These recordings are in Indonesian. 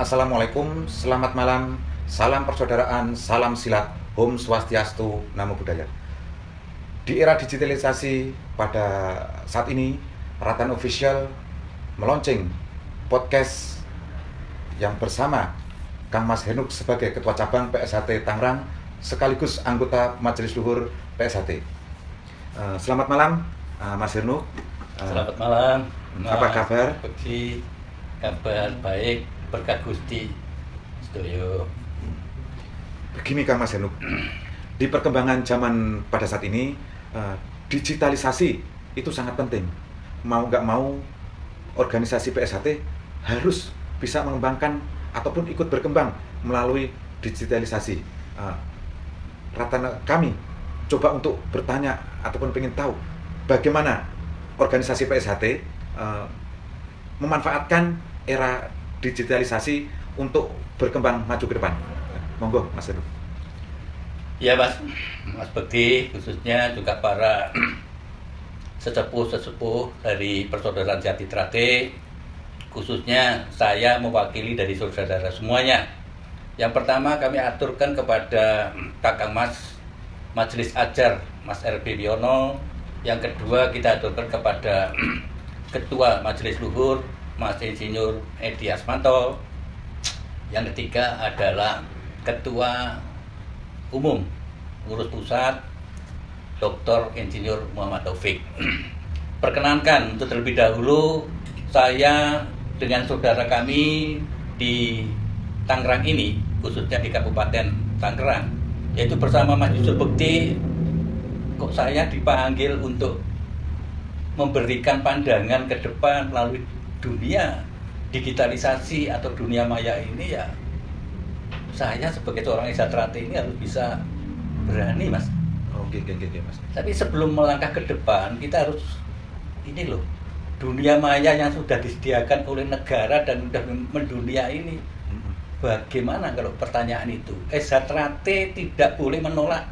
Assalamualaikum, selamat malam, salam persaudaraan, salam silat, Om Swastiastu, Namo Buddhaya. Di era digitalisasi pada saat ini, Ratan Official meluncing podcast yang bersama Kang Mas Henuk sebagai Ketua Cabang PSHT Tangerang sekaligus anggota Majelis Luhur PSHT. Selamat malam, Mas Henuk. Selamat malam. Apa kabar? Kabar baik, berkat Gusti. Sedoyo. Begini Kang Mas Henuk, di perkembangan zaman pada saat ini, digitalisasi itu sangat penting. Mau nggak mau, organisasi PSHT harus bisa mengembangkan ataupun ikut berkembang melalui digitalisasi. Kami coba untuk bertanya ataupun ingin tahu bagaimana organisasi PSHT memanfaatkan era digitalisasi untuk berkembang maju ke depan. Monggo Mas Henuk. Ya Mas Bekti, khususnya juga para sesepuh-sesepuh dari persaudaraan Jati Trate, khususnya saya mewakili dari saudara semuanya. Yang pertama kami aturkan kepada Kakang Mas Majelis Ajar Mas R.B. Wiono. Yang kedua kita aturkan kepada Ketua Majelis Luhur Mas Insinyur Edi Asmanto. Yang ketiga adalah Ketua Umum Pengurus Pusat Dr. Insinyur Muhammad Taufik. Perkenankan untuk terlebih dahulu saya dengan saudara kami di Tangerang ini, khususnya di Kabupaten Tangerang, yaitu bersama Mas Yusuf Bekti, kok saya dipanggil untuk memberikan pandangan ke depan melalui dunia digitalisasi atau dunia maya ini. Ya saya sebagai seorang Isatrate ini harus bisa berani Mas. Oke Mas. Tapi sebelum melangkah ke depan kita harus ini loh, dunia maya yang sudah disediakan oleh negara dan sudah mendunia ini. Bagaimana kalau pertanyaan itu? Isatrate tidak boleh menolak,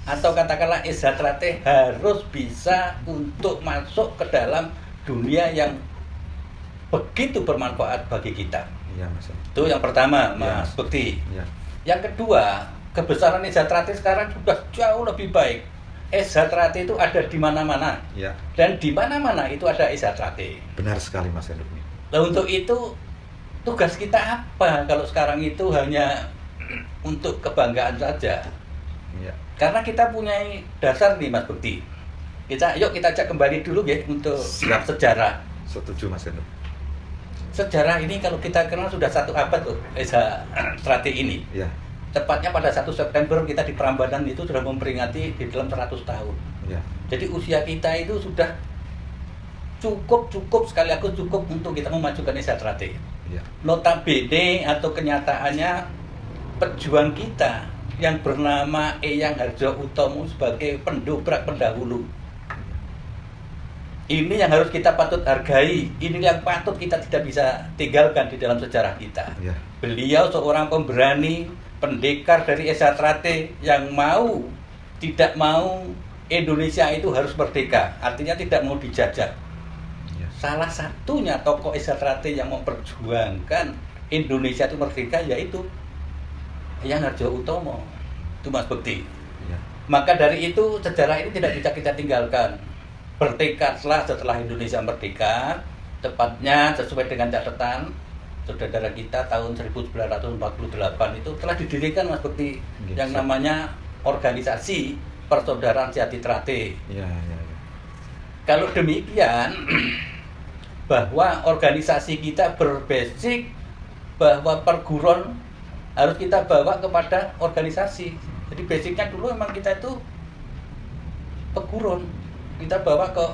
atau katakanlah Isatrate harus bisa untuk masuk ke dalam dunia yang begitu bermanfaat bagi kita. Iya Mas. Itu yang pertama Mas Bekti. Ya. Yang kedua, kebesaran Isatrate sekarang sudah jauh lebih baik. Isatrate itu ada di mana-mana. Ya. Dan di mana-mana itu ada Isatrate. Benar sekali Mas Henuk. Nah, untuk itu tugas kita apa kalau sekarang itu hanya untuk kebanggaan saja? Ya. Karena kita punya dasar nih Mas Bekti. Yuk kita ajak kembali dulu ya untuk sejarah. Setuju Mas Henuk. Sejarah ini kalau kita kenal sudah 1 abad tuh Isatrate ini. Ya. Tepatnya pada 1 September kita di Prambanan itu sudah memperingati di dalam 100 tahun. Ya. Jadi usia kita itu sudah cukup sekaligus cukup untuk kita memajukan Isatrate. Ya. Notabene atau kenyataannya pejuang kita yang bernama Eyang Harjo Utomo sebagai pendobrak pendahulu. Ini yang harus kita patut hargai, ini yang patut kita tidak bisa tinggalkan di dalam sejarah kita. Ya. Beliau seorang pemberani, pendekar dari Isatrate yang tidak mau Indonesia itu harus merdeka, artinya tidak mau dijajah. Ya. Salah satunya tokoh Isatrate yang memperjuangkan Indonesia itu merdeka yaitu Eyang Harjo Utomo. Itu Mas Bekti. Ya. Maka dari itu sejarah ini tidak bisa kita tinggalkan. Bertekadlah setelah Indonesia merdeka, tepatnya sesuai dengan catatan saudara kita tahun 1948 itu telah didirikan Mas Bekti yang namanya organisasi Persaudaraan Jati Trate. Ya. Kalau demikian, bahwa organisasi kita berbasic bahwa perguruan harus kita bawa kepada organisasi. Jadi basicnya dulu memang kita itu perguruan, kita bawa ke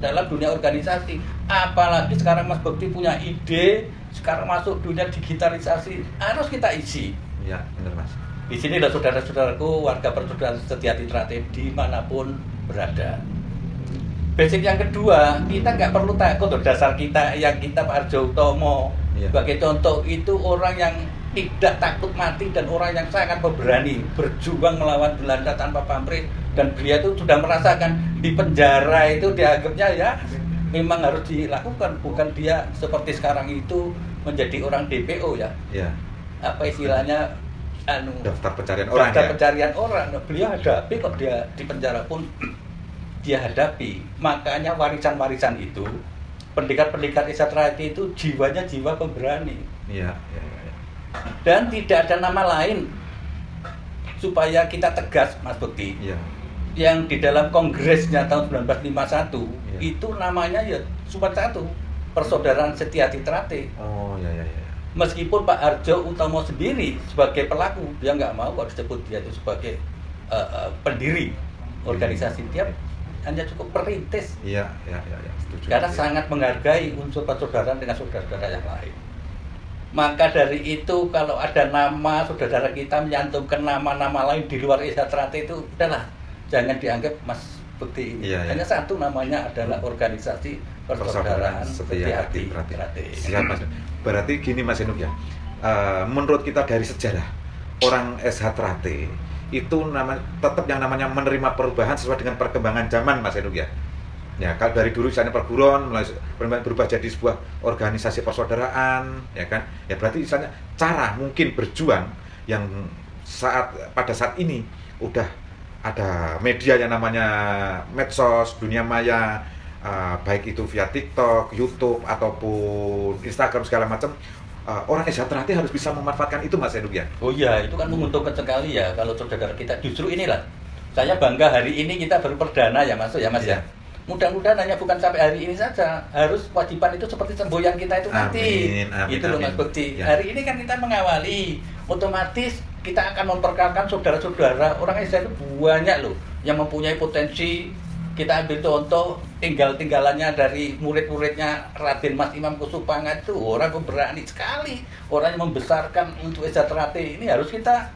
dalam dunia organisasi. Apalagi sekarang Mas Bekti punya ide, sekarang masuk dunia digitalisasi, harus kita isi. Ya, benar Mas. Di sini adalah saudara-saudaraku, warga persaudaraan Jati Trate dimanapun berada. Basic yang kedua, kita nggak perlu takut loh, dasar kita yang kita Pak Harjo Utomo. Ya. Sebagai contoh itu orang yang tidak takut mati dan orang yang sangat pemberani, berjuang melawan Belanda tanpa pamrih. Dan beliau itu sudah merasakan di penjara itu dianggapnya ya memang harus dilakukan, bukan dia seperti sekarang itu menjadi orang DPO ya. Ya. Apa istilahnya Daftar pencarian orang daftar ya. pencarian orang. Nah, beliau hadapi kok dia di penjara pun dia hadapi. Makanya warisan-warisan itu pendekar-pendekar Esa Trate itu jiwanya jiwa pemberani. Iya, iya, iya. Dan tidak ada nama lain supaya kita tegas, Mas Bekti. Iya. Yang di dalam kongresnya tahun 1951 Iya. itu namanya ya cuma satu, Persaudaraan Setyati Trate. Oh, iya, iya, iya. Meskipun Pak Harjo Utomo sendiri sebagai pelaku, dia nggak mau kalau disebut dia itu sebagai pendiri organisasi. Dia hanya cukup perintis. Iya, iya, iya, iya. Setuju. Karena Iya. sangat menghargai unsur persaudaraan dengan saudara-saudara yang lain. Maka dari itu kalau ada nama saudara kita menyantumkan nama-nama lain di luar Esa Trate itu udahlah, jangan dianggap Mas Bekti ini. Iya, iya. Hanya satu namanya adalah organisasi Persaudaraan Setyati Trate. Siap, Mas. Berarti gini Mas Enuk ya. Menurut kita dari sejarah orang SH Trate itu tetap yang namanya menerima perubahan sesuai dengan perkembangan zaman Mas Enuk ya. Ya, kalau dari dulu misalnya perguruan mulai berubah jadi sebuah organisasi persaudaraan, ya kan? Ya berarti misalnya cara mungkin berjuang yang pada saat ini udah ada media yang namanya medsos, dunia maya, baik itu via TikTok, YouTube ataupun Instagram segala macam. Orang SH Trate harus bisa memanfaatkan itu Mas Enuk ya. Oh iya, itu kan menguntungkan sekali ya kalau saudara kita. Justru inilah saya bangga hari ini kita baru perdana ya masuk ya Mas ya. Mudah-mudahan hanya bukan sampai hari ini saja, harus kewajiban itu seperti semboyan kita itu nanti. Amin, gitu loh Mas Bekti. Ya. Hari ini kan kita mengawali, otomatis kita akan memperkenalkan saudara-saudara orang Islam itu banyak loh yang mempunyai potensi. Kita ambil contoh tinggalannya dari murid-muridnya Raden Mas Imam Kusupangat itu orang pemberani sekali, orang yang membesarkan untuk Esa Trate ini harus kita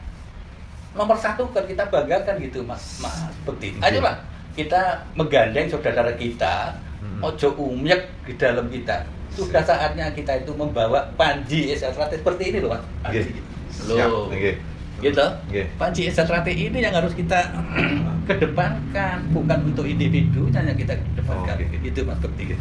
nomor satu kan kita banggakan gitu Mas Bekti. Ayolah kita menggandeng saudara kita, ojo umyek di dalam kita. Sudah saatnya kita itu membawa Panji Esa Trate seperti ini loh Mas. Oke. Loh. Oke. Gitu. Oke. Panji Esa Trate ini yang harus kita kedepankan, bukan untuk individu, hanya kita kedepankan. Oke. Itu Mas Bekti.